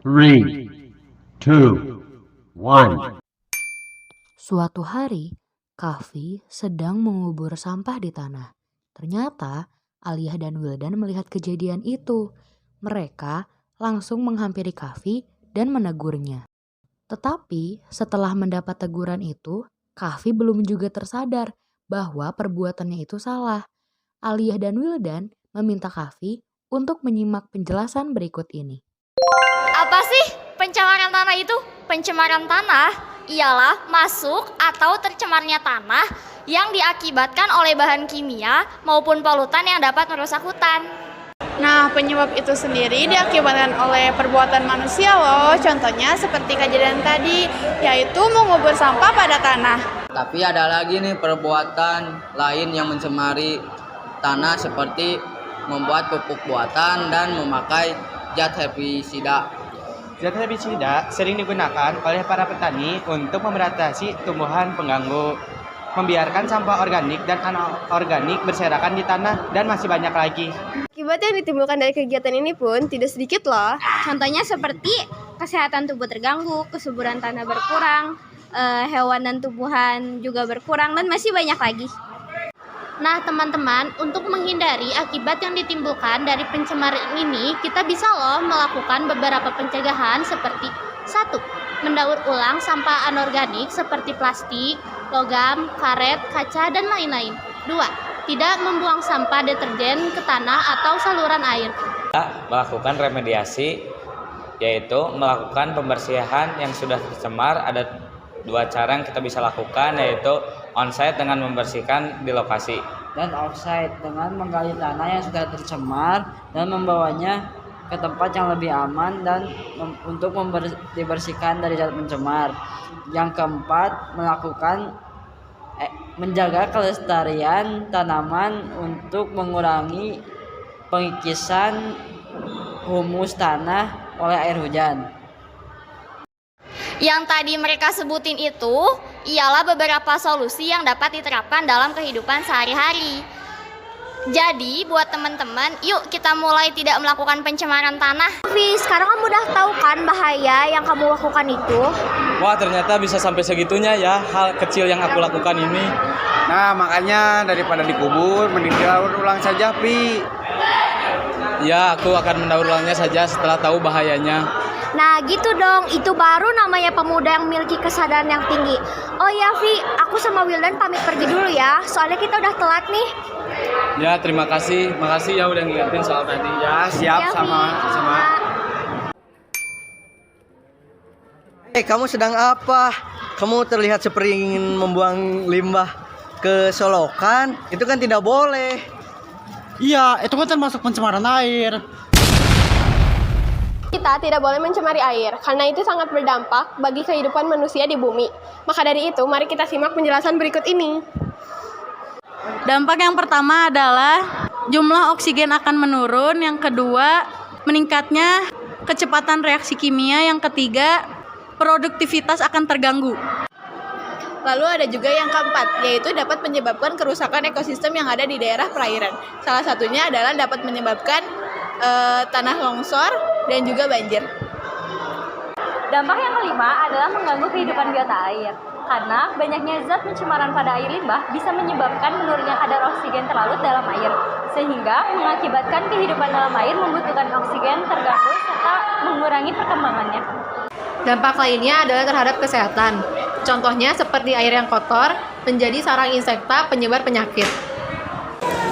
Three, two, one. Suatu hari, Kahfi sedang mengubur sampah di tanah. Ternyata, Aliyah dan Wildan melihat kejadian itu. Mereka langsung menghampiri Kahfi dan menegurnya. Tetapi, setelah mendapat teguran itu, Kahfi belum juga tersadar bahwa perbuatannya itu salah. Aliyah dan Wildan meminta Kahfi untuk menyimak penjelasan berikut ini. Apa sih pencemaran tanah itu? Pencemaran tanah ialah masuk atau tercemarnya tanah yang diakibatkan oleh bahan kimia maupun polutan yang dapat merusak hutan. Nah, penyebab itu sendiri diakibatkan oleh perbuatan manusia loh. Contohnya seperti kejadian tadi, yaitu mengubur sampah pada tanah. Tapi ada lagi nih perbuatan lain yang mencemari tanah seperti membuat pupuk buatan dan memakai zat herbisida. Zat herbisida sering digunakan oleh para petani untuk memberantas tumbuhan pengganggu, membiarkan sampah organik dan anorganik berserakan di tanah, dan masih banyak lagi. Akibat yang ditimbulkan dari kegiatan ini pun tidak sedikit loh. Contohnya seperti kesehatan tubuh terganggu, kesuburan tanah berkurang, hewan dan tumbuhan juga berkurang, dan masih banyak lagi. Nah teman-teman, untuk menghindari akibat yang ditimbulkan dari pencemaran ini, kita bisa loh melakukan beberapa pencegahan seperti 1. Mendaur ulang sampah anorganik seperti plastik, logam, karet, kaca, dan lain-lain. 2. Tidak membuang sampah deterjen ke tanah atau saluran air. Kita melakukan remediasi, yaitu melakukan pembersihan yang sudah tercemar. Ada 2 cara yang kita bisa lakukan, yaitu on-site dengan membersihkan di lokasi, Dan off-site dengan menggali tanah yang sudah tercemar dan membawanya ke tempat yang lebih aman dan untuk dibersihkan dari zat pencemar. Yang keempat, menjaga kelestarian tanaman untuk mengurangi pengikisan humus tanah oleh air hujan. Yang tadi mereka sebutin itu ialah beberapa solusi yang dapat diterapkan dalam kehidupan sehari-hari. Jadi buat teman-teman, yuk kita mulai tidak melakukan pencemaran tanah. Kahfi, sekarang kamu udah tahu kan bahaya yang kamu lakukan itu? Wah, ternyata bisa sampai segitunya ya hal kecil yang aku lakukan ini. Nah, makanya daripada dikubur, mending didaur ulang saja, Pi. Ya, aku akan mendaur ulangnya saja setelah tahu bahayanya. Nah gitu dong, itu baru namanya pemuda yang memiliki kesadaran yang tinggi. Oh ya Vi, aku sama Wildan pamit pergi dulu ya, soalnya kita udah telat nih. Ya, terima kasih. Makasih ya udah ngingetin soal tadi. Ya, siap, Ya, sama-sama. Kamu sedang apa? Kamu terlihat seperti ingin membuang limbah ke solokan. Itu kan tidak boleh. Iya, itu kan termasuk pencemaran air. Kita tidak boleh mencemari air, karena itu sangat berdampak bagi kehidupan manusia di bumi. Maka dari itu, mari kita simak penjelasan berikut ini. Dampak yang pertama adalah jumlah oksigen akan menurun. Yang kedua, meningkatnya kecepatan reaksi kimia. Yang ketiga, produktivitas akan terganggu. Lalu ada juga yang keempat, yaitu dapat menyebabkan kerusakan ekosistem yang ada di daerah perairan. Salah satunya adalah dapat menyebabkan tanah longsor dan juga banjir. Dampak yang kelima adalah mengganggu kehidupan biota air. Karena banyaknya zat pencemaran pada air limbah bisa menyebabkan menurunnya kadar oksigen terlarut dalam air, sehingga mengakibatkan kehidupan dalam air membutuhkan oksigen terganggu serta mengurangi perkembangannya. Dampak lainnya adalah terhadap kesehatan. Contohnya seperti air yang kotor menjadi sarang insekta penyebar penyakit.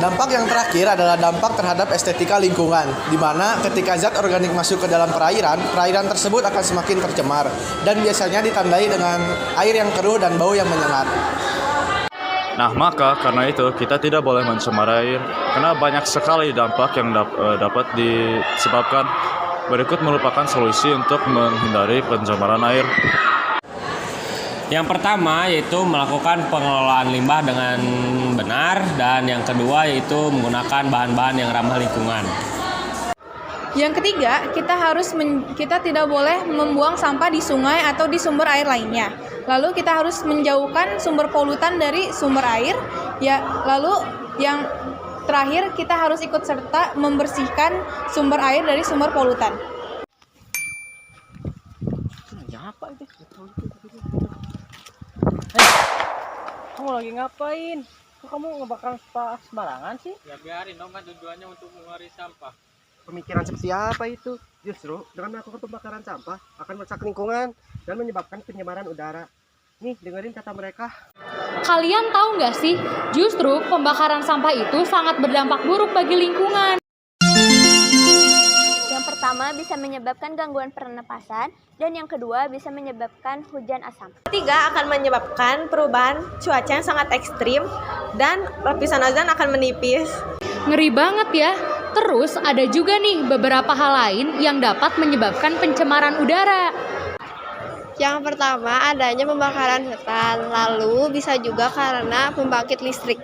Dampak yang terakhir adalah dampak terhadap estetika lingkungan, di mana ketika zat organik masuk ke dalam perairan, perairan tersebut akan semakin tercemar dan biasanya ditandai dengan air yang keruh dan bau yang menyengat. Nah, maka karena itu kita tidak boleh mencemar air, karena banyak sekali dampak yang dapat disebabkan. Berikut merupakan solusi untuk menghindari pencemaran air. Yang pertama yaitu melakukan pengelolaan limbah dengan benar, dan yang kedua yaitu menggunakan bahan-bahan yang ramah lingkungan. Yang ketiga, kita tidak boleh membuang sampah di sungai atau di sumber air lainnya. Lalu kita harus menjauhkan sumber polutan dari sumber air. Ya, lalu yang terakhir kita harus ikut serta membersihkan sumber air dari sumber polutan. Apa itu? Kamu lagi ngapain? Kok kamu ngebakar sampah sembarangan sih? Ya biarin dong, kan tujuannya untuk mengurangi sampah. Pemikiran seperti apa itu? Justru dengan melakukan pembakaran sampah akan merusak lingkungan dan menyebabkan pencemaran udara. Nih, dengerin kata mereka. Kalian tahu nggak sih, justru pembakaran sampah itu sangat berdampak buruk bagi lingkungan. Yang pertama bisa menyebabkan gangguan pernapasan dan yang kedua bisa menyebabkan hujan asam. Ketiga akan menyebabkan perubahan cuaca yang sangat ekstrim dan lapisan ozon akan menipis. Ngeri banget ya. Terus ada juga nih beberapa hal lain yang dapat menyebabkan pencemaran udara. Yang pertama adanya pembakaran hutan, lalu bisa juga karena pembangkit listrik.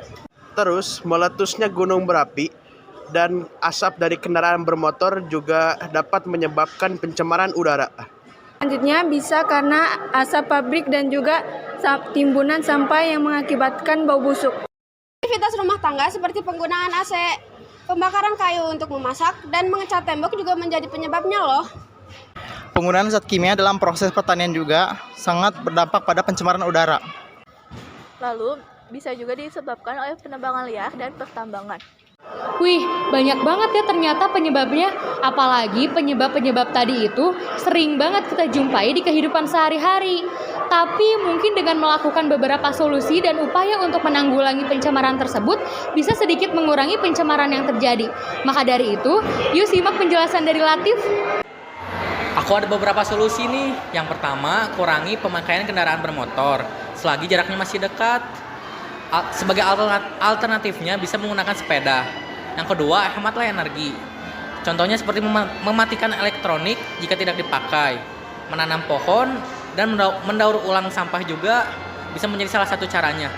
Terus meletusnya gunung berapi dan asap dari kendaraan bermotor juga dapat menyebabkan pencemaran udara. Selanjutnya bisa karena asap pabrik dan juga timbunan sampah yang mengakibatkan bau busuk. Aktivitas rumah tangga seperti penggunaan AC, pembakaran kayu untuk memasak, dan mengecat tembok juga menjadi penyebabnya loh. Penggunaan zat kimia dalam proses pertanian juga sangat berdampak pada pencemaran udara. Lalu bisa juga disebabkan oleh penebangan liar dan pertambangan. Wih, banyak banget ya ternyata penyebabnya. Apalagi penyebab-penyebab tadi itu sering banget kita jumpai di kehidupan sehari-hari. Tapi mungkin dengan melakukan beberapa solusi dan upaya untuk menanggulangi pencemaran tersebut bisa sedikit mengurangi pencemaran yang terjadi. Maka dari itu, yuk simak penjelasan dari Latif. Aku ada beberapa solusi nih. Yang pertama, kurangi pemakaian kendaraan bermotor selagi jaraknya masih dekat. Sebagai alternatifnya bisa menggunakan sepeda. Yang kedua, hematlah energi. Contohnya seperti mematikan elektronik jika tidak dipakai. Menanam pohon dan mendaur ulang sampah juga bisa menjadi salah satu caranya.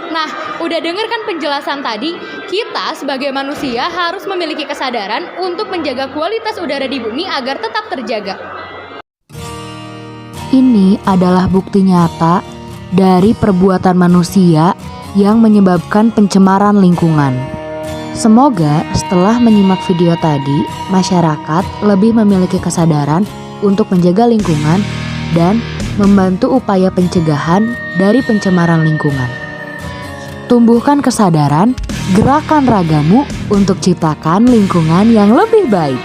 Nah, udah denger kan penjelasan tadi? Kita sebagai manusia harus memiliki kesadaran untuk menjaga kualitas udara di bumi agar tetap terjaga. Ini adalah bukti nyata dari perbuatan manusia yang menyebabkan pencemaran lingkungan. Semoga setelah menyimak video tadi, masyarakat lebih memiliki kesadaran untuk menjaga lingkungan dan membantu upaya pencegahan dari pencemaran lingkungan. Tumbuhkan kesadaran, gerakan ragamu untuk ciptakan lingkungan yang lebih baik.